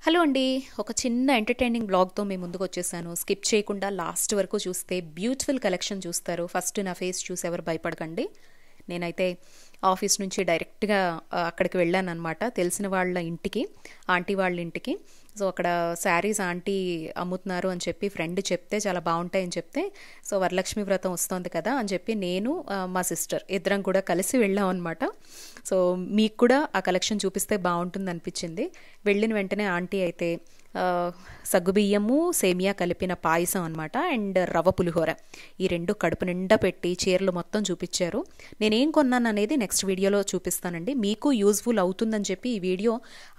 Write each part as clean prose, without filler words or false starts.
Hello అండి. ఒక చిన్న ఎంటర్‌టైనింగ్ వ్లాగ్‌తో మీ ముందుకొచ్చేసాను. స్కిప్ చేయకుండా లాస్ట్ వరకు చూస్తే బ్యూటిఫుల్ కలెక్షన్ చూస్తారు. ఫస్ట్ నా ఫేస్ చూసి ఎవరు భయపడకండి. నేనైతే ఆఫీస్ నుంచి డైరెక్ట్‌గా అక్కడికి వెళ్ళాననమాట. తెలిసిన వాళ్ళ ఇంటికి, ఆంటీ వాళ్ళ ఇంటికి. సో, అక్కడ శారీస్ ఆంటీ అమ్ముతున్నారు అని చెప్పి ఫ్రెండ్ చెప్తే చాలా బాగుంటాయని చెప్తే, సో వరలక్ష్మి వ్రతం వస్తోంది కదా అని చెప్పి నేను మా సిస్టర్ ఇద్దరం కూడా కలిసి వెళ్ళాం అనమాట. సో మీకు కూడా ఆ కలెక్షన్ చూపిస్తే బాగుంటుంది అనిపించింది. వెళ్ళిన వెంటనే ఆంటీ అయితే సగ్గుబియ్యము సేమియా కలిపిన పాయసం అనమాట అండ్ రవ్వ పులిహోర ఈ రెండు కడుపు నిండా పెట్టి చీరలు మొత్తం చూపించారు. నేనేం కొన్నాను అనేది నెక్స్ట్ వీడియోలో చూపిస్తానండి. మీకు యూజ్ఫుల్ అవుతుందని చెప్పి ఈ వీడియో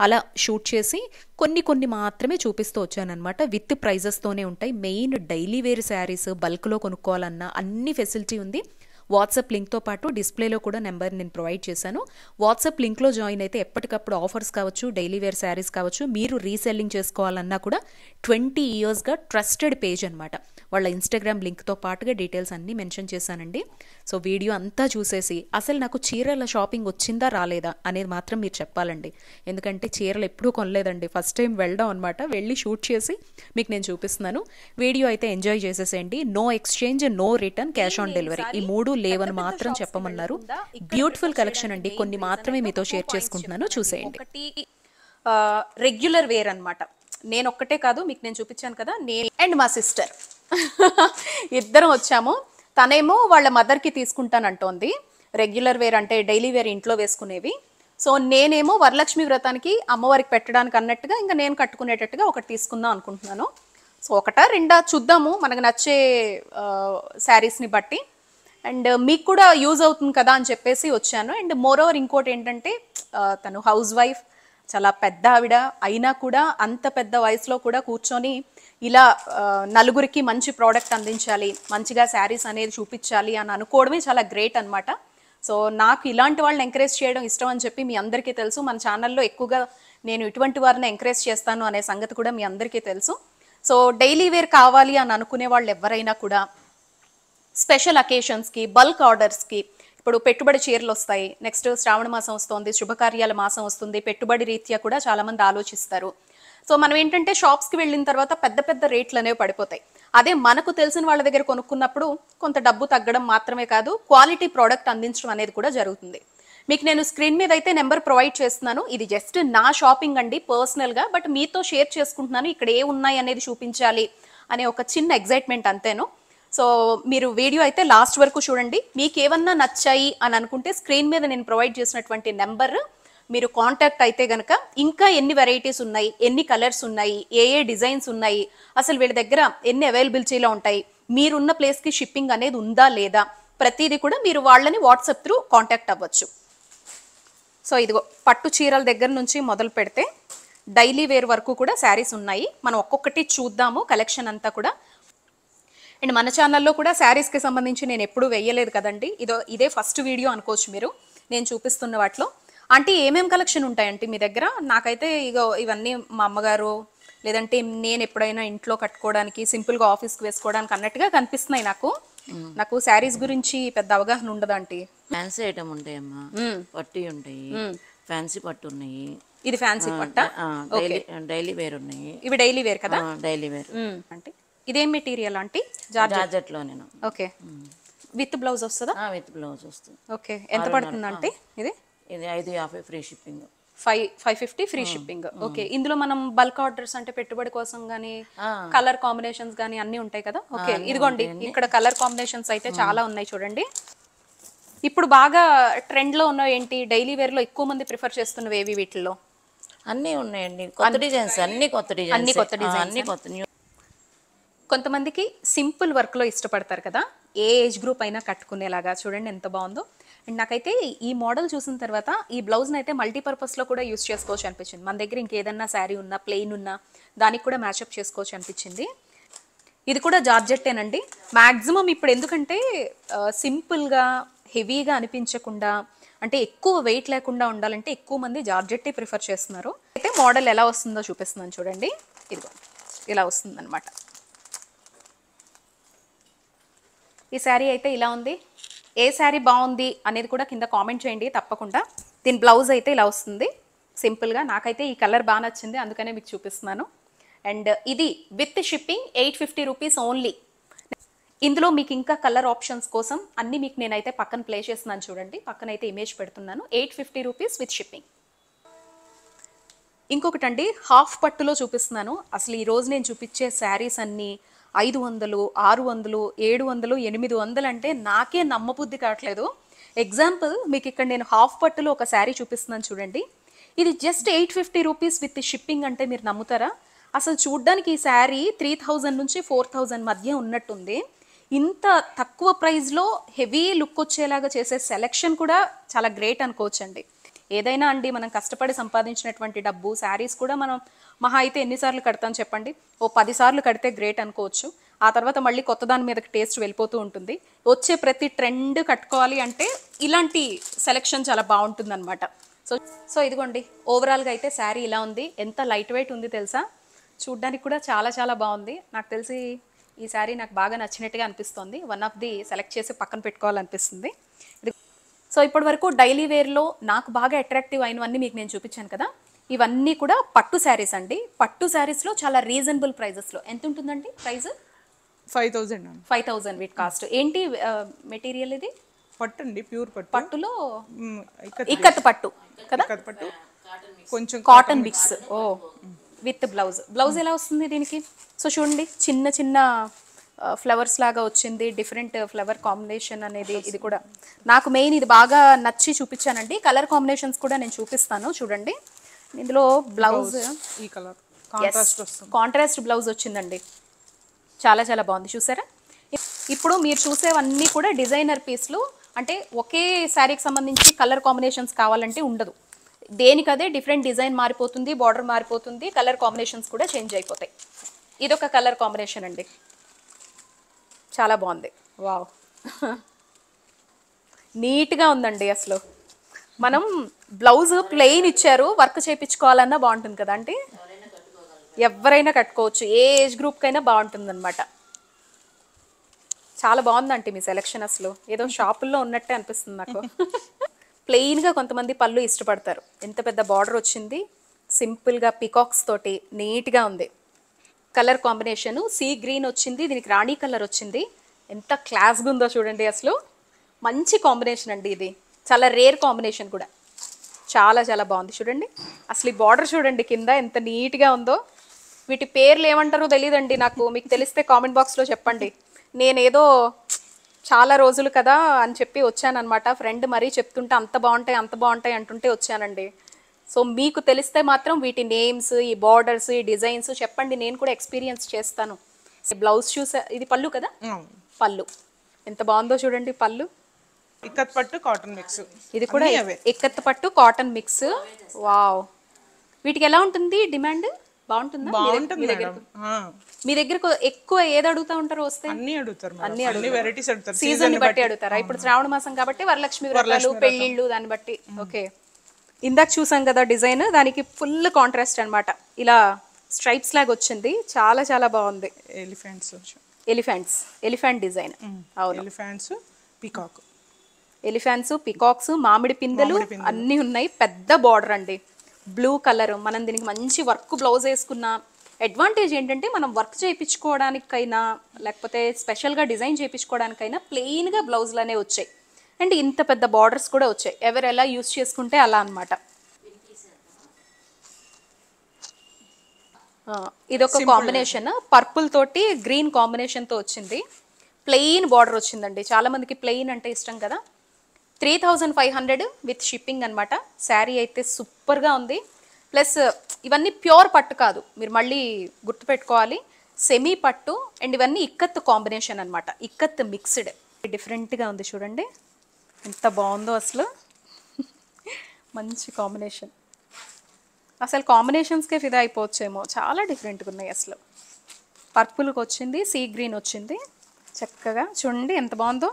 అలా షూట్ చేసి కొన్ని మాత్రమే చూపిస్తూ వచ్చానమాట. విత్ ప్రైజెస్తోనే ఉంటాయి. మెయిన్ డైలీ వేర్ శారీస్ బల్క్లో కొనుక్కోవాలన్నా అన్ని ఫెసిలిటీ ఉంది. వాట్సాప్ లింక్తో పాటు డిస్ప్లేలో కూడా నెంబర్ నేను ప్రొవైడ్ చేశాను. వాట్సాప్ లింక్లో జాయిన్ అయితే ఎప్పటికప్పుడు ఆఫర్స్ కావచ్చు, డైలీ వేర్ శారీస్ కావచ్చు, మీరు రీసెల్లింగ్ చేసుకోవాలన్నా కూడా 20 ఇయర్స్గా ట్రస్టెడ్ పేజ్ అనమాట. వాళ్ళ ఇన్స్టాగ్రామ్ లింక్తో పాటుగా డీటెయిల్స్ అన్నీ మెన్షన్ చేశానండి. సో వీడియో అంతా చూసేసి అసలు నాకు చీరల షాపింగ్ వచ్చిందా రాలేదా అనేది మాత్రం మీరు చెప్పాలండి. ఎందుకంటే చీరలు ఎప్పుడూ కొనలేదండి, ఫస్ట్ టైం వెళ్ళడం అనమాట. వెళ్ళి షూట్ చేసి మీకు నేను చూపిస్తున్నాను. వీడియో అయితే ఎంజాయ్ చేసేసేయండి. No exchange, no return, cash on delivery ఈ మూడు లేవని మాత్రం చెప్పమన్నారు. బ్యూటిఫుల్ కలెక్షన్ అండి. కొన్ని మాత్రమే మీతో షేర్ చేసుకుంటున్నాను, చూసేయండి. ఒకటి రెగ్యులర్ వేర్ అనమాట. నేను ఒక్కటే కాదు, మీకు నేను చూపించాను కదా, నేను అండ్ మా సిస్టర్ ఇద్దరం వచ్చాము. తనేమో వాళ్ళ మదర్కి తీసుకుంటానంటోంది. రెగ్యులర్ వేర్ అంటే డైలీ వేర్ ఇంట్లో వేసుకునేవి. సో నేనేమో వరలక్ష్మి వ్రతానికి అమ్మవారికి పెట్టడానికి అన్నట్టుగా ఇంకా నేను కట్టుకునేటట్టుగా ఒకటి తీసుకుందాం అనుకుంటున్నాను. సో ఒకటా రెండా చూద్దాము, మనకు నచ్చే శారీస్ని బట్టి. అండ్ మీకు కూడా యూజ్ అవుతుంది కదా అని చెప్పేసి వచ్చాను. అండ్ మోరోవర్ ఇంకోటి ఏంటంటే తను హౌస్ వైఫ్, చాలా పెద్ద ఆవిడ అయినా కూడా అంత పెద్ద వయసులో కూడా కూర్చొని ఇలా నలుగురికి మంచి ప్రోడక్ట్ అందించాలి, మంచిగా శారీస్ అనేది చూపించాలి అని అనుకోవడమే చాలా గ్రేట్ అనమాట. సో నాకు ఇలాంటి వాళ్ళని ఎంకరేజ్ చేయడం ఇష్టం అని చెప్పి మీ అందరికీ తెలుసు. మన ఛానల్లో ఎక్కువగా నేను ఇటువంటి వారిని ఎంకరేజ్ చేస్తాను అనే సంగతి కూడా మీ అందరికీ తెలుసు. సో డైలీ వేర్ కావాలి అని అనుకునే వాళ్ళు ఎవరైనా కూడా స్పెషల్ అకేషన్స్కి, బల్క్ ఆర్డర్స్కి, ఇప్పుడు పెట్టుబడి చీరలు వస్తాయి, నెక్స్ట్ శ్రావణ మాసం వస్తుంది, శుభకార్యాల మాసం వస్తుంది, పెట్టుబడి రీత్యా కూడా చాలామంది ఆలోచిస్తారు. సో మనం ఏంటంటే షాప్స్కి వెళ్ళిన తర్వాత పెద్ద పెద్ద రేట్లు అనేవి పడిపోతాయి. అదే మనకు తెలిసిన వాళ్ళ దగ్గర కొనుక్కున్నప్పుడు కొంత డబ్బు తగ్గడం మాత్రమే కాదు, క్వాలిటీ ప్రోడక్ట్ అందించడం అనేది కూడా జరుగుతుంది. మీకు నేను స్క్రీన్ మీద అయితే నెంబర్ ప్రొవైడ్ చేస్తున్నాను. ఇది జస్ట్ నా షాపింగ్ అండి, పర్సనల్గా. బట్ మీతో షేర్ చేసుకుంటున్నాను, ఇక్కడ ఏ ఉన్నాయి అనేది చూపించాలి అనే ఒక చిన్న ఎగ్జైట్మెంట్ అంతేను. సో మీరు వీడియో అయితే లాస్ట్ వరకు చూడండి. మీకు ఏమన్నా నచ్చాయి అని అనుకుంటే స్క్రీన్ మీద నేను ప్రొవైడ్ చేసినటువంటి నెంబర్ మీరు కాంటాక్ట్ అయితే కనుక ఇంకా ఎన్ని వెరైటీస్ ఉన్నాయి, ఎన్ని కలర్స్ ఉన్నాయి, ఏ డిజైన్స్ ఉన్నాయి, అసలు వీళ్ళ దగ్గర ఎన్ని అవైలబిలిటీలో ఉంటాయి, మీరున్న ప్లేస్కి షిప్పింగ్ అనేది ఉందా లేదా, ప్రతిదీ కూడా మీరు వాళ్ళని వాట్సాప్ త్రూ కాంటాక్ట్ అవ్వచ్చు. సో ఇదిగో పట్టు చీరల దగ్గర నుంచి మొదలు పెడితే డైలీ వేర్ వరకు కూడా శారీస్ ఉన్నాయి. మనం ఒక్కొక్కటి చూద్దాము కలెక్షన్ అంతా కూడా. అండ్ మన ఛానల్లో కూడా శారీస్కి సంబంధించి నేను ఎప్పుడూ వేయలేదు కదండి, ఇదే ఫస్ట్ వీడియో అనుకోవచ్చు మీరు నేను చూపిస్తున్న వాటిలో. అంటే ఏమేం కలెక్షన్ ఉంటాయంటే మీ దగ్గర? నాకైతే ఇవన్నీ మా అమ్మగారు లేదంటే నేను ఎప్పుడైనా ఇంట్లో కట్టుకోవడానికి, సింపుల్గా ఆఫీస్కి వేసుకోవడానికి అన్నట్టుగా కనిపిస్తున్నాయి నాకు శారీస్ గురించి పెద్ద అవగాహన ఉండదు ఆంటీ. ఫ్యాన్సీ ఐటమ్ ఉంటాయమ్మా, పట్టు ఉంటాయి, ఫ్యాన్సీ పట్టు ఉన్నాయి. ఇది ఫ్యాన్సీ పట్ట, డైలీ వేర్ ఉన్నాయి. ఇవి డైలీ వేర్ కదా? Daily wear. అంటే ఇదేం మెటీరియల్ ఆంటీ? జార్జెట్ లో నేను. ఓకే, విత్ బ్లౌజ్ వస్తుందా? విత్ బ్లౌజ్ వస్తుంది. ఓకే, ఎంత పడుతుంది అంటే ఇది? ఇది 550 free shipping. 550 free shipping. Okay, ఇందులో మనం బల్క్ ఆర్డర్స్ అంటే పెట్టుబడి కోసం గానీ కలర్ కాంబినేషన్స్ గానీ అన్ని ఉంటాయి కదా? ఓకే, ఇదిగోండి ఇక్కడ కలర్ కాంబినేషన్స్ అయితే చాలా ఉన్నాయి చూడండి. ఇప్పుడు బాగా ట్రెండ్ లో ఉన్న ఏంటి, డైలీ వేర్ లో ఎక్కువ మంది ప్రిఫర్ చేస్తున్నవి ఏవి వీటిల్లో? అన్నీ ఉన్నాయండి, కొత్త డిజైన్స్, అన్ని కొత్త డిజైన్స్. కొంతమందికి సింపుల్ వర్క్లో ఇష్టపడతారు కదా, ఏ ఏజ్ గ్రూప్ అయినా కట్టుకునేలాగా. చూడండి ఎంత బాగుందో. అండ్ నాకైతే ఈ మోడల్ చూసిన తర్వాత ఈ బ్లౌజ్ని అయితే మల్టీపర్పస్లో కూడా యూస్ చేసుకోవచ్చు అనిపించింది. మన దగ్గర ఇంకేదన్నా శారీ ఉన్నా, ప్లెయిన్ ఉన్నా దానికి కూడా మ్యాచప్ చేసుకోవచ్చు అనిపించింది. ఇది కూడా జార్జెట్టేనండి మ్యాక్సిమం. ఇప్పుడు ఎందుకంటే సింపుల్గా హెవీగా అనిపించకుండా, అంటే ఎక్కువ వెయిట్ లేకుండా ఉండాలంటే ఎక్కువ మంది జార్జెట్టే ప్రిఫర్ చేస్తున్నారు. అయితే మోడల్ ఎలా వస్తుందో చూపిస్తున్నాను చూడండి. ఇదిగో ఇలా వస్తుందన్నమాట. ఈ శారీ అయితే ఇలా ఉంది. ఏ శారీ బాగుంది అనేది కూడా కింద కామెంట్ చేయండి తప్పకుండా. దీని బ్లౌజ్ అయితే ఇలా వస్తుంది. సింపుల్గా నాకైతే ఈ కలర్ బాగా నచ్చింది, అందుకనే మీకు చూపిస్తున్నాను. అండ్ ఇది విత్ షిప్పింగ్ 850 రూపీస్ ఓన్లీ. ఇందులో మీకు ఇంకా కలర్ ఆప్షన్స్ కోసం అన్ని మీకు నేనైతే పక్కన ప్లే చేస్తున్నాను చూడండి, పక్కనైతే ఇమేజ్ పెడుతున్నాను. 850 రూపీస్ విత్ షిప్పింగ్. ఇంకొకటండి, హాఫ్ పట్టులో చూపిస్తున్నాను. అసలు ఈరోజు నేను చూపించే శారీస్ అన్నీ 500, 600, 700, 800 అంటే నాకే నమ్మబుద్ధి కావట్లేదు. ఎగ్జాంపుల్ మీకు ఇక్కడ నేను హాఫ్ పట్టులో ఒక శారీ చూపిస్తున్నాను చూడండి, ఇది జస్ట్ 850 రూపీస్ విత్ షిప్పింగ్ అంటే మీరు నమ్ముతారా? అసలు చూడ్డానికి ఈ శారీ 3000 నుంచి 4000 మధ్య ఉన్నట్టుంది. ఇంత తక్కువ ప్రైస్లో హెవీ లుక్ వచ్చేలాగా చేసే సెలెక్షన్ కూడా చాలా గ్రేట్ అనుకోవచ్చండి. ఏదైనా అండి మనం కష్టపడి సంపాదించినటువంటి డబ్బు, శారీస్ కూడా మనం మహా అయితే ఎన్నిసార్లు కడతాం చెప్పండి? ఓ 10 సార్లు కడితే గ్రేట్ అనుకోవచ్చు. ఆ తర్వాత మళ్ళీ కొత్త దాని మీదకి టేస్ట్ వెళ్ళిపోతూ ఉంటుంది. వచ్చే ప్రతి ట్రెండ్ కట్టుకోవాలి అంటే ఇలాంటి సెలెక్షన్ చాలా బాగుంటుంది అనమాట. సో ఇదిగోండి, ఓవరాల్గా అయితే శారీ ఇలా ఉంది. ఎంత లైట్ వెయిట్ ఉంది తెలుసా? చూడ్డానికి కూడా చాలా చాలా బాగుంది. నాకు తెలిసి ఈ శారీ నాకు బాగా నచ్చినట్టుగా అనిపిస్తుంది. వన్ ఆఫ్ ది సెలెక్ట్ చేసి పక్కన పెట్టుకోవాలనిపిస్తుంది. సో ఇప్పటి వరకు డైలీ వేర్లో నాకు బాగా అట్రాక్టివ్ అయినవన్నీ మీకు నేను చూపించాను కదా, ఇవన్నీ కూడా పట్టు శారీస్ అండి. పట్టు శారీస్లో చాలా రీజనబుల్ ప్రైజెస్లో. ఎంత ఉంటుందండి ప్రైస్? 5000 వీటి కాస్ట్. ఏంటి మెటీరియల్ ఇది? పట్టు అండి, ప్యూర్ పట్టు. పట్టులో ఇక్కత్ పట్టు కదా, పట్టు కొంచెం కాటన్ మిక్స్. ఓ విత్ బ్లౌజ్ ఎలా వస్తుంది దీనికి? సో చూడండి, చిన్న చిన్న ఫ్లవర్స్ లాగా వచ్చింది, డిఫరెంట్ ఫ్లవర్ కాంబినేషన్ అనేది. ఇది కూడా నాకు మెయిన్ ఇది బాగా నచ్చి చూపించానండి. కలర్ కాంబినేషన్స్ కూడా నేను చూపిస్తాను చూడండి. ఇందులో బ్లౌజ్ ఈ కలర్ కాంట్రాస్ట్ వస్తుంది, కాంట్రాస్ట్ బ్లౌజ్ వచ్చిందండి. చాలా చాలా బాగుంది, చూసారా? ఇప్పుడు మీరు చూసేవన్నీ కూడా డిజైనర్ పీస్లు. అంటే ఒకే శారీకి సంబంధించి కలర్ కాంబినేషన్స్ కావాలంటే ఉండదు, దేనికదే డిఫరెంట్ డిజైన్ మారిపోతుంది, బార్డర్ మారిపోతుంది, కలర్ కాంబినేషన్స్ కూడా చేంజ్ అయిపోతాయి. ఇదొక కలర్ కాంబినేషన్ అండి, చాలా బాగుంది. వావ్, నీట్గా ఉందండి. అసలు మనం బ్లౌజ్ ప్లెయిన్ ఇచ్చారు, వర్క్ చేయించుకోవాలన్నా బాగుంటుంది కదా అంటే, ఎవరైనా కట్టుకోవచ్చు, ఏ ఏజ్ గ్రూప్కైనా బాగుంటుంది అనమాట. చాలా బాగుందంటే మీ సెలెక్షన్, అసలు ఏదో షాపుల్లో ఉన్నట్టే అనిపిస్తుంది నాకు. ప్లెయిన్గా కొంతమంది పళ్ళు ఇష్టపడతారు. ఎంత పెద్ద బార్డర్ వచ్చింది, సింపుల్గా పికాక్స్ తోటి నీట్గా ఉంది. కలర్ కాంబినేషన్ సీ గ్రీన్ వచ్చింది, దీనికి రాణి కలర్ వచ్చింది. ఎంత క్లాస్గా ఉందో చూడండి. అసలు మంచి కాంబినేషన్ అండి, ఇది చాలా రేర్ కాంబినేషన్ కూడా. చాలా చాలా బాగుంది చూడండి. అసలు ఈ బార్డర్ చూడండి కింద ఎంత నీట్గా ఉందో. వీటి పేర్లు ఏమంటారో తెలియదండి నాకు, మీకు తెలిస్తే కామెంట్ బాక్స్లో చెప్పండి. నేనేదో చాలా రోజులు కదా అని చెప్పి వచ్చానమాట, ఫ్రెండ్ మరీ చెప్తుంటే అంత బాగుంటాయి అంటుంటే వచ్చానండి. సో మీకు తెలిస్తే మాత్రం వీటి నేమ్స్, ఈ బార్డర్స్, ఈ డిజైన్స్ చెప్పండి, నేను కూడా ఎక్స్పీరియన్స్ చేస్తాను. బ్లౌజ్ చూసా, ఇది పళ్ళు కదా, పళ్ళు ఎంత బాగుందో చూడండి. పళ్ళు ఇక్కత్ పట్టు కాటన్ మిక్స్, ఇది కూడా ఇక్కత్ పట్టు కాటన్ మిక్స్. వావ్, వీటికి ఎలా ఉంటుంది డిమాండ్? బాగుంటుందా? మీ దగ్గర ఎక్కువ ఏది అడుగుతా ఉంటారు వస్తే? అన్ని అడుగుతారు, అన్ని వెరైటీస్ అడుగుతారు, సీజన్ బట్టి అడుగుతారా? ఇప్పుడు శ్రావణ మాసం కాబట్టి వరలక్ష్మి వ్రతాలు, పెళ్లిళ్ళు, దాన్ని బట్టి. ఓకే, ఇందాక చూసాం కదా డిజైన్, దానికి ఫుల్ కాంట్రాస్ట్ అన్నమాట. ఇలా స్ట్రైప్స్ లాగా వచ్చింది, చాలా చాలా బాగుంది. Elephant design. అవును, ఎలిఫెంట్స్, పికాక్స్, మామిడి పిందెలు అన్నీ ఉన్నాయి. పెద్ద బార్డర్ అండి, బ్లూ కలర్. మనం దీనికి మంచి వర్క్ బ్లౌజ్ వేసుకున్న అడ్వాంటేజ్ ఏంటంటే, మనం వర్క్ చేయించుకోవడానికైనా లేకపోతే స్పెషల్గా డిజైన్ చేయించుకోవడానికైనా ప్లెయిన్గా బ్లౌజ్లనే వచ్చాయి. అండ్ ఇంత పెద్ద బార్డర్స్ కూడా వచ్చాయి, ఎవరు ఎలా యూస్ చేసుకుంటే అలా అనమాట. ఇదొక కాంబినేషన్, పర్పుల్ తోటి గ్రీన్ కాంబినేషన్తో వచ్చింది. ప్లెయిన్ బార్డర్ వచ్చిందండి, చాలా మందికి ప్లెయిన్ అంటే ఇష్టం కదా. 3500 విత్ షిప్పింగ్ అనమాట. శారీ అయితే సూపర్గా ఉంది. ప్లస్ ఇవన్నీ ప్యూర్ పట్టు కాదు, మీరు మళ్ళీ గుర్తుపెట్టుకోవాలి, సెమీ పట్టు. అండ్ ఇవన్నీ ఇక్కత్ కాంబినేషన్ అనమాట, ఇక్కత్ మిక్స్డ్. డిఫరెంట్గా ఉంది చూడండి, ఎంత బాగుందో అసలు. మంచి కాంబినేషన్, అసలు కాంబినేషన్స్కే ఫిదా అయిపోవచ్చేమో, చాలా డిఫరెంట్గా ఉన్నాయి అసలు. పర్పుల్కి వచ్చింది, సీ గ్రీన్ వచ్చింది, చక్కగా చూడండి ఎంత బాగుందో.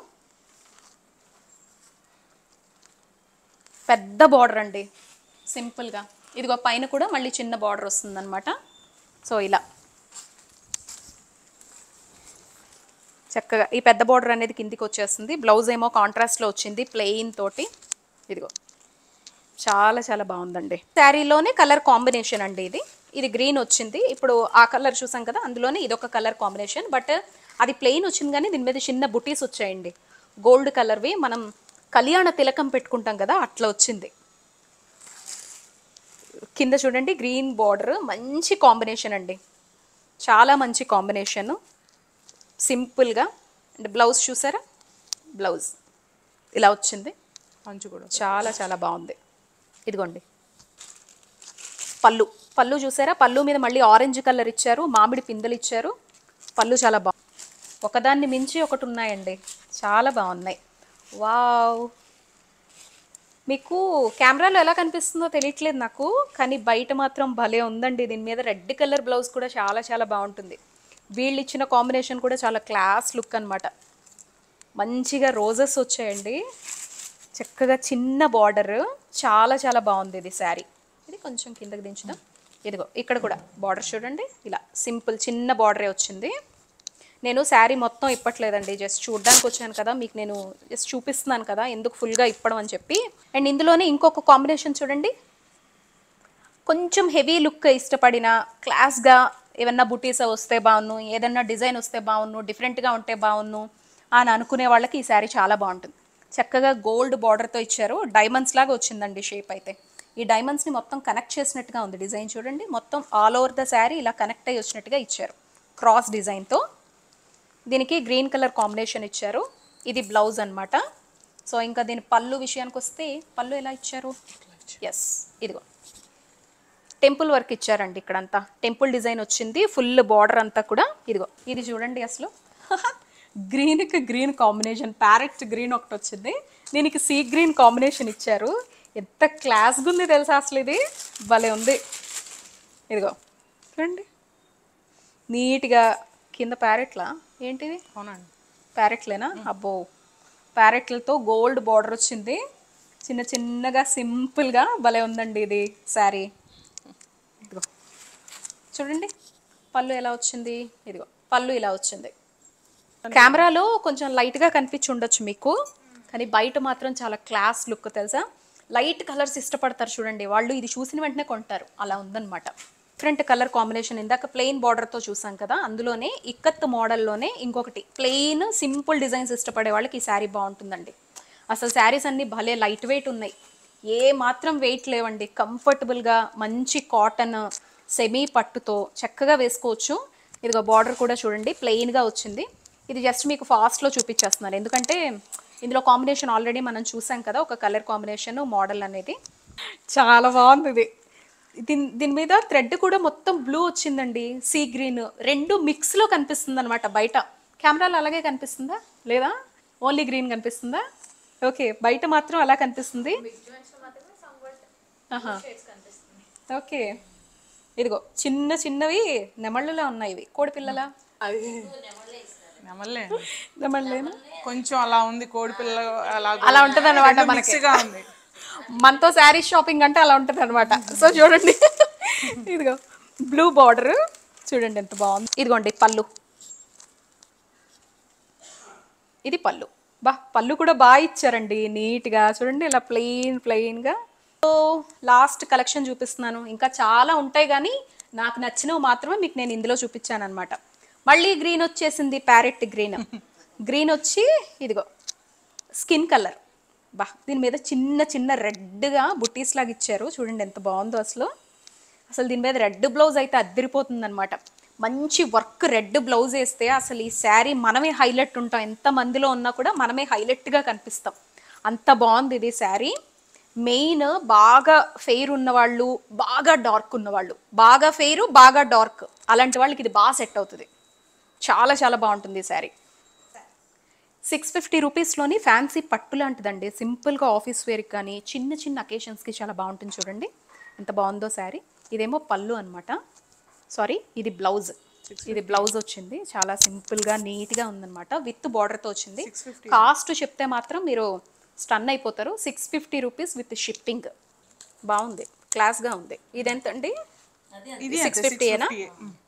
పెద్ద బార్డర్ అండి, సింపుల్గా. ఇదిగో పైన కూడా మళ్ళీ చిన్న బార్డర్ వస్తుందన్నమాట. సో ఇలా చక్కగా ఈ పెద్ద బార్డర్ అనేది కిందికి వచ్చేస్తుంది. బ్లౌజ్ ఏమో కాంట్రాస్ట్లో వచ్చింది ప్లెయిన్ తోటి. ఇదిగో చాలా చాలా బాగుందండి. శారీలోనే కలర్ కాంబినేషన్ అండి ఇది. ఇది గ్రీన్ వచ్చింది. ఇప్పుడు ఆ కలర్ చూసాం కదా, అందులోనే ఇదొక కలర్ కాంబినేషన్. బట్ అది ప్లెయిన్ వచ్చింది కానీ దీని మీద చిన్న బుటీస్ వచ్చాయండి, గోల్డ్ కలర్వి. మనం కళ్యాణ తిలకం పెట్టుకుంటాం కదా, అట్లా వచ్చింది. కింద చూడండి గ్రీన్ బార్డర్, మంచి కాంబినేషన్ అండి, చాలా మంచి కాంబినేషన్. సింపుల్గా. అండ్ బ్లౌజ్ చూసారా, బ్లౌజ్ ఇలా వచ్చింది. మంచి కూడా చాలా చాలా బాగుంది. ఇదిగోండి పళ్ళు. పళ్ళు చూసారా, పళ్ళు మీద మళ్ళీ ఆరెంజ్ కలర్ ఇచ్చారు, మామిడి పిందెలు ఇచ్చారు. పళ్ళు చాలా బాగుంది. ఒకదాన్ని మించి ఒకటి ఉన్నాయండి, చాలా బాగున్నాయి. వావ్. మీకు కెమెరాలో ఎలా కనిపిస్తుందో తెలియట్లేదు నాకు, కానీ బయట మాత్రం భలే ఉందండి. దీని మీద రెడ్ కలర్ బ్లౌజ్ కూడా చాలా చాలా బాగుంటుంది. వీళ్ళు ఇచ్చిన కాంబినేషన్ కూడా చాలా క్లాస్ లుక్ అనమాట. మంచిగా రోజెస్ వచ్చాయండి, చక్కగా చిన్న బార్డర్, చాలా చాలా బాగుంది ఇది శారీ. ఇది కొంచెం కిందకి దించుదాం. ఇదిగో ఇక్కడ కూడా బార్డర్ చూడండి, ఇలా సింపుల్ చిన్న బార్డరే వచ్చింది. నేను శారీ మొత్తం ఇప్పట్లేదండి, జస్ట్ చూడడానికి వచ్చాను కదా, మీకు నేను జస్ట్ చూపిస్తున్నాను కదా ఎందుకు ఫుల్గా ఇప్పడం అని చెప్పి. అండ్ ఇందులోనే ఇంకొక కాంబినేషన్ చూడండి, కొంచెం హెవీ లుక్ ఇష్టపడిన, క్లాస్గా ఏమన్నా బుటీస్ వస్తే బాగున్ను, ఏదన్నా డిజైన్ వస్తే బాగున్ను, డిఫరెంట్గా ఉంటే బాగున్ను అని అనుకునే వాళ్ళకి ఈ శారీ చాలా బాగుంటుంది. చక్కగా గోల్డ్ బార్డర్తో ఇచ్చారు, డైమండ్స్ లాగా వచ్చిందండి షేప్ అయితే. ఈ డైమండ్స్ని మొత్తం కనెక్ట్ చేసినట్టుగా ఉంది డిజైన్ చూడండి, మొత్తం ఆల్ ఓవర్ ద శారీ ఇలా కనెక్ట్ అయ్యి వచ్చినట్టుగా ఇచ్చారు క్రాస్ డిజైన్తో. దీనికి గ్రీన్ కలర్ కాంబినేషన్ ఇచ్చారు. ఇది బ్లౌజ్ అనమాట. సో ఇంకా దీని పళ్ళు విషయానికి వస్తే, పళ్ళు ఎలా ఇచ్చారు, ఎస్ ఇదిగో టెంపుల్ వర్క్ ఇచ్చారండి. ఇక్కడంతా టెంపుల్ డిజైన్ వచ్చింది, ఫుల్ బార్డర్ అంతా కూడా. ఇదిగో ఇది చూడండి, అసలు గ్రీన్కి గ్రీన్ కాంబినేషన్, ప్యారెట్ గ్రీన్ ఒకటి వచ్చింది, దీనికి సీ గ్రీన్ కాంబినేషన్ ఇచ్చారు. ఎంత క్లాస్గా ఉంది తెలుసా అసలు, ఇది భలే ఉంది. ఇదిగో చూడండి నీట్గా కింద ప్యారెట్లా, ఏంటిది, అవునండి ప్యారెట్లేనా, అబ్బో ప్యారెట్లతో గోల్డ్ బార్డర్ వచ్చింది, చిన్న చిన్నగా సింపుల్గా భలే ఉందండి ఇది శారీ. ఇదిగో చూడండి పళ్ళు ఎలా వచ్చింది, ఇదిగో పళ్ళు ఇలా వచ్చింది. కెమెరాలో కొంచెం లైట్గా కనిపించి ఉండొచ్చు మీకు, కానీ బయట మాత్రం చాలా క్లాస్ లుక్ తెలుసా. లైట్ కలర్స్ ఇష్టపడతారు చూడండి వాళ్ళు, ఇది చూసిన వెంటనే కొంటారు, అలా ఉందన్నమాట. Different colour combination. ఇందాక ప్లెయిన్ బార్డర్తో చూసాం కదా, అందులోనే ఇక్కత్ మోడల్లోనే ఇంకొకటి ప్లెయిన్ సింపుల్ డిజైన్స్ ఇష్టపడే వాళ్ళకి ఈ శారీ బాగుంటుందండి. అసలు శారీస్ అన్నీ భలే లైట్ వెయిట్ ఉన్నాయి, ఏ మాత్రం వెయిట్ లేవండి, కంఫర్టబుల్గా మంచి కాటన్ సెమీ పట్టుతో చక్కగా వేసుకోవచ్చు. ఇదిగో బార్డర్ కూడా చూడండి ప్లెయిన్గా వచ్చింది. ఇది జస్ట్ మీకు ఫాస్ట్లో చూపించేస్తున్నాను, ఎందుకంటే ఇందులో కాంబినేషన్ ఆల్రెడీ మనం చూసాం కదా, ఒక కలర్ కాంబినేషన్ మోడల్ అనేది చాలా బాగుంది. ఇది దీని మీద థ్రెడ్ కూడా మొత్తం బ్లూ వచ్చిందండి, సీ గ్రీన్, రెండు మిక్స్లో కనిపిస్తుంది అనమాట. బయట కెమెరాలో అలాగే కనిపిస్తుందా లేదా, ఓన్లీ గ్రీన్ కనిపిస్తుందా? ఓకే, బయట మాత్రం అలా కనిపిస్తుంది. ఓకే ఇదిగో చిన్న చిన్నవి నెమళ్ళలా ఉన్నాయి, ఇవి కోడి పిల్లలా, అది నెమళ్ళేనా, కొంచెం అలా ఉంది, కోడి పిల్ల అలా ఉంటుంది అనమాట. మనకిగా ఉంది. మనతో శారీ షాపింగ్ అంటే అలా ఉంటుంది అనమాట. సో చూడండి ఇదిగో బ్లూ బార్డర్ చూడండి ఎంత బాగుంది. ఇదిగోండి పళ్ళు, ఇది పళ్ళు. పళ్ళు కూడా బాగా ఇచ్చారండి నీట్గా, చూడండి ఇలా ప్లెయిన్గా. సో లాస్ట్ కలెక్షన్ చూపిస్తున్నాను, ఇంకా చాలా ఉంటాయి కానీ నాకు నచ్చినవి మాత్రమే మీకు నేను ఇందులో చూపించాను అనమాట. మళ్ళీ గ్రీన్ వచ్చేసింది, ప్యారెట్ గ్రీన్. గ్రీన్ వచ్చి ఇదిగో స్కిన్ కలర్. దీని మీద చిన్న చిన్న రెడ్గా బుట్టీస్ లాగా ఇచ్చారు, చూడండి ఎంత బాగుందో అసలు. దీని మీద రెడ్ బ్లౌజ్ అయితే అద్దరిపోతుంది అనమాట. మంచి వర్క్ రెడ్ బ్లౌజ్ వేస్తే అసలు ఈ శారీ మనమే హైలైట్ ఉంటాం, ఎంత మందిలో ఉన్నా కూడా మనమే హైలైట్గా కనిపిస్తాం, అంత బాగుంది ఇది శారీ. మెయిన్ బాగా ఫెయిర్ ఉన్నవాళ్ళు, బాగా డార్క్ ఉన్నవాళ్ళు, బాగా ఫెయిర్ బాగా డార్క్, అలాంటి వాళ్ళకి ఇది బాగా సెట్ అవుతుంది, చాలా చాలా బాగుంటుంది ఈ శారీ. 650 రూపీస్లోని ఫ్యాన్సీ పట్టు లాంటిదండి, సింపుల్గా ఆఫీస్ వేర్కి కానీ చిన్న చిన్న అకేషన్స్కి చాలా బాగుంటుంది. చూడండి ఎంత బాగుందో శారీ. ఇదేమో పళ్ళు అనమాట, సారీ ఇది బ్లౌజ్. ఇది బ్లౌజ్ వచ్చింది, చాలా సింపుల్గా నీట్గా ఉందన్నమాట, విత్ బార్డర్తో వచ్చింది. కాస్ట్ చెప్తే మాత్రం మీరు స్టన్ అయిపోతారు. 650 రూపీస్ విత్ షిప్పింగ్. బాగుంది, క్లాస్గా ఉంది. ఇదెంత అండి? 650ఏనా?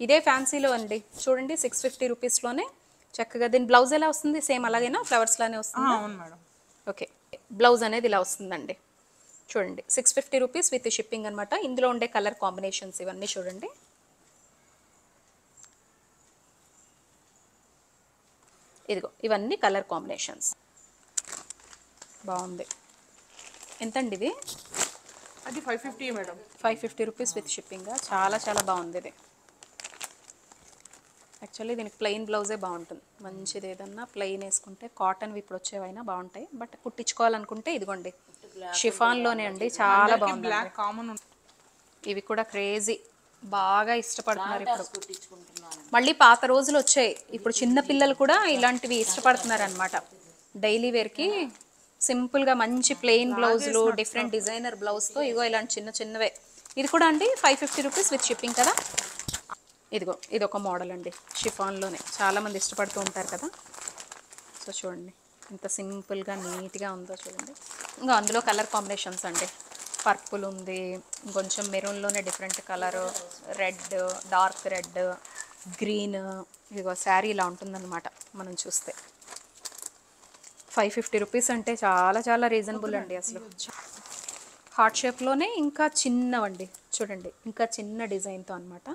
ఇదే ఫ్యాన్సీలో అండి, చూడండి 650 రూపీస్లోనే చక్కగా. దీని బ్లౌజ్ ఎలా వస్తుంది, సేమ్ అలాగేనా, ఫ్లవర్స్ లానే వస్తుంది? అవును మేడం. ఓకే, బ్లౌజ్ అనేది ఇలా వస్తుందండి, చూడండి 650 రూపీస్ విత్ షిప్పింగ్ అనమాట. ఇందులో ఉండే కలర్ కాంబినేషన్స్ ఇవన్నీ చూడండి. ఇదిగో ఇవన్నీ కలర్ కాంబినేషన్స్. బాగుంది. ఎంతండి ఇది? అది 550 మేడం. 550 rupees with shipping. చాలా చాలా బాగుంది ఇది. యాక్చువల్లీ దీనికి ప్లెయిన్ బ్లౌజే బాగుంటుంది. మంచిది ఏదన్నా ప్లెయిన్ వేసుకుంటే, కాటన్ ఇప్పుడు వచ్చేవైనా బాగుంటాయి. బట్ కుట్టించుకోవాలనుకుంటే ఇదిగోండి షిఫాన్లోనే అండి. చాలా బాగుంది. బ్లాక్ కామన్ ఇవి కూడా క్రేజీ, బాగా ఇష్టపడుతున్నారు ఇప్పుడు. కుట్టించుకుంటున్నాను. మళ్ళీ పాత రోజులు వచ్చాయి. ఇప్పుడు చిన్న పిల్లలు కూడా ఇలాంటివి ఇష్టపడుతున్నారు అనమాట. డైలీ వేర్కి సింపుల్గా మంచి ప్లెయిన్ బ్లౌజులు, డిఫరెంట్ డిజైనర్ బ్లౌజ్తో ఇగో ఇలాంటి చిన్న చిన్నవే. ఇది కూడా అండి 550 రూపీస్ విత్ షిప్పింగ్ కదా. ఇదిగో ఇది ఒక మోడల్ అండి షిఫాన్లోనే, చాలామంది ఇష్టపడుతూ ఉంటారు కదా. సో చూడండి ఇంత సింపుల్గా నీట్గా ఉందో చూడండి. ఇంకా అందులో కలర్ కాంబినేషన్స్ అండి. పర్పుల్ ఉంది, ఇంకొంచెం మెరూన్లోనే different colour, red, dark red, green. ఇదిగో శారీ ఇలా ఉంటుందన్నమాట మనం చూస్తే. 550 రూపీస్ అంటే చాలా చాలా రీజనబుల్ అండి అసలు. హార్ట్ షేప్లోనే ఇంకా చిన్నవండి చూడండి, ఇంకా చిన్న డిజైన్తో అనమాట.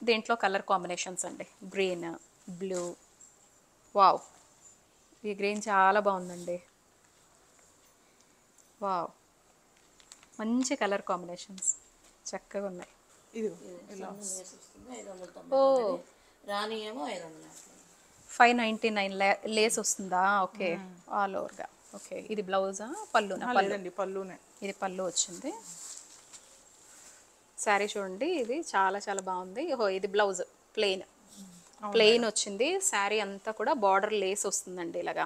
దీంట్లో కలర్ కాంబినేషన్స్ అండి. Green, blue. వావ్, ఈ గ్రీన్ చాలా బాగుందండి. వావ్, మంచి కలర్ కాంబినేషన్స్ చక్కగా ఉన్నాయి. ఇది ఇలా వస్తుంది 590. ఓ, రాణి ఏమో 500. 599 లేస్ వస్తుందా? ఓకే, ఆల్ ఓవర్గా. ఓకే, ఇది బ్లౌజా పళ్ళునా? పళ్ళు. లేదండి పళ్ళునే. ఇది పళ్ళు వచ్చింది. శారీ చూడండి, ఇది చాలా చాలా బాగుంది. ఓహో, ఇది బ్లౌజ్ ప్లెయిన్ వచ్చింది. శారీ అంతా కూడా బార్డర్ లేస్ వస్తుందండి ఇలాగా.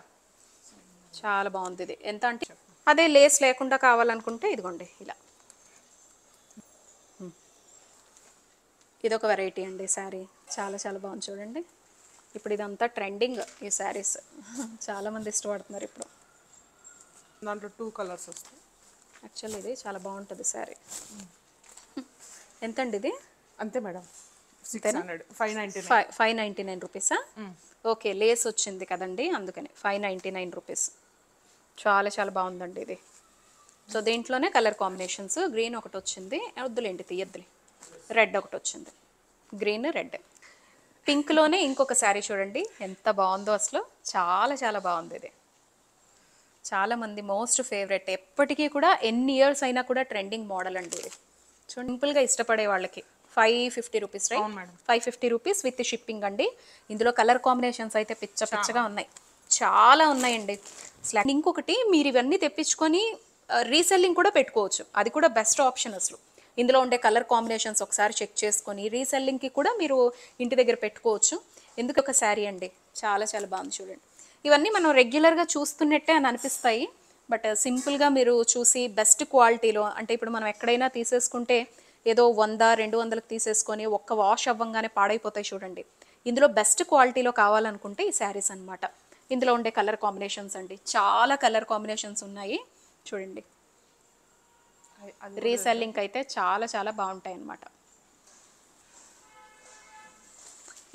చాలా బాగుంది ఇది. ఎంత అంటే అదే లేస్ లేకుండా కావాలనుకుంటే ఇదిగోండి ఇలా. ఇదొక వెరైటీ అండి శారీ, చాలా చాలా బాగుంది చూడండి. ఇప్పుడు ఇదంతా ట్రెండింగ్ ఈ శారీస్, చాలామంది ఇష్టపడుతున్నారు ఇప్పుడు. దాంట్లో 2 కలర్స్ వస్తాయి. యాక్చువల్లీ ఇది చాలా బాగుంటుంది శారీ. ఎంతండి ఇది? అంతే మేడం, 600. 599. 599 రూపీసా? ఓకే, లేస్ వచ్చింది కదండి అందుకని 599 రూపీస్. చాలా చాలా బాగుందండి ఇది. సో దీంట్లోనే కలర్ కాంబినేషన్స్. గ్రీన్ ఒకటి వచ్చింది, వద్దులేండి తీయద్దులే. రెడ్ ఒకటి వచ్చింది, గ్రీన్ రెడ్. పింక్లోనే ఇంకొక శారీ చూడండి ఎంత బాగుందో అసలు. చాలా చాలా బాగుంది ఇది. చాలామంది మోస్ట్ ఫేవరెట్, ఎప్పటికీ కూడా ఎన్ని ఇయర్స్ అయినా కూడా ట్రెండింగ్ మోడల్ అండి ఇది. చూడండి, సింపుల్గా ఇష్టపడే వాళ్ళకి 550 rupees, right? 550 rupees with shipping అండి. ఇందులో కలర్ కాంబినేషన్స్ అయితే పిచ్చ పిచ్చగా ఉన్నాయి, చాలా ఉన్నాయండి అసలు. ఇంకొకటి, మీరు ఇవన్నీ తెప్పించుకొని రీసెల్లింగ్ కూడా పెట్టుకోవచ్చు. అది కూడా బెస్ట్ ఆప్షన్ అసలు. ఇందులో ఉండే కలర్ కాంబినేషన్స్ ఒకసారి చెక్ చేసుకొని రీసెల్లింగ్కి కూడా మీరు ఇంటి దగ్గర పెట్టుకోవచ్చు. ఎందుకు ఒక శారీ అండి చాలా చాలా బాగుంది చూడండి. ఇవన్నీ మనం రెగ్యులర్గా చూస్తున్నట్టే అని అనిపిస్తాయి, బట్ సింపుల్గా మీరు చూసి బెస్ట్ క్వాలిటీలో, అంటే ఇప్పుడు మనం ఎక్కడైనా తీసేసుకుంటే ఏదో 100-200కి తీసేసుకొని ఒక్క వాష్ అవ్వంగానే పాడైపోతాయి చూడండి. ఇందులో బెస్ట్ క్వాలిటీలో కావాలనుకుంటే ఈ శారీస్ అనమాట. ఇందులో ఉండే కలర్ కాంబినేషన్స్ అండి, చాలా కలర్ కాంబినేషన్స్ ఉన్నాయి చూడండి. రీసెల్లింగ్ అయితే చాలా చాలా బాగుంటాయి అన్నమాట.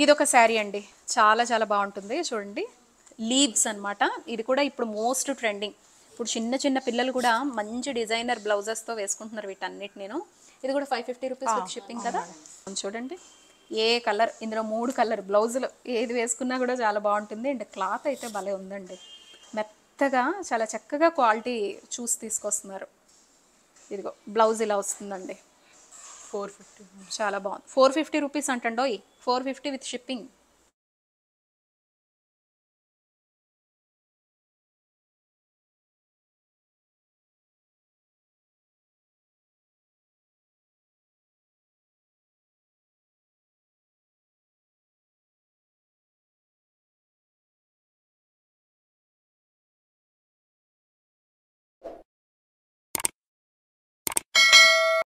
ఇదొక శారీ అండి, చాలా చాలా బాగుంటుంది చూడండి. లీవ్స్ అన్నమాట. ఇది కూడా ఇప్పుడు మోస్ట్ ట్రెండింగ్. ఇప్పుడు చిన్న చిన్న పిల్లలు కూడా మంచి డిజైనర్ బ్లౌజెస్తో వేసుకుంటున్నారు వీటన్నిటి. నేను ఇది కూడా 550 రూపీస్ విత్ షిప్పింగ్ కదా. చూడండి ఏ కలర్, ఇందులో 3 కలర్ బ్లౌజులు ఏది వేసుకున్నా కూడా చాలా బాగుంటుంది. అండ్ క్లాత్ అయితే భలే ఉందండి, మెత్తగా చాలా చక్కగా క్వాలిటీ చూసి తీసుకొస్తున్నారు. ఇదిగో బ్లౌజ్ ఇలా వస్తుందండి. 450. చాలా బాగుంది. 450 రూపీస్ అంటండోయ్, 450 విత్ షిప్పింగ్.